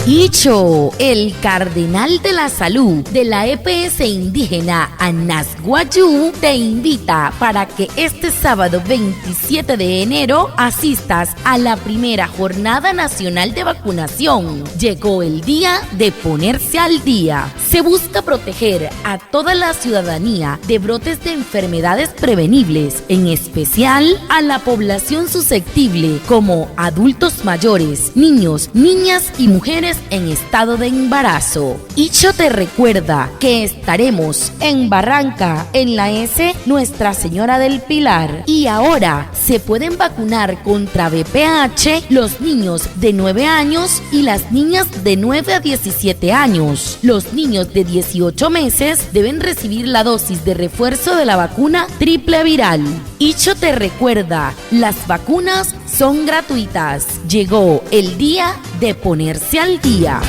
Icho, el cardenal de la salud de la EPS indígena Anasguayú, te invita para que este sábado 27 de enero asistas a la primera jornada nacional de vacunación. Llegó el día de ponerse al día. Se busca proteger a toda la ciudadanía de brotes de enfermedades prevenibles, en especial a la población susceptible como adultos mayores, niños, niñas y mujeres en estado de embarazo. Icho te recuerda que estaremos en Barranca, en la S Nuestra Señora del Pilar. Y ahora se pueden vacunar contra VPH los niños de 9 años y las niñas de 9 a 17 años. Los niños de 18 meses deben recibir la dosis de refuerzo de la vacuna triple viral. Icho te recuerda, las vacunas son gratuitas. Llegó el día de ponerse al día.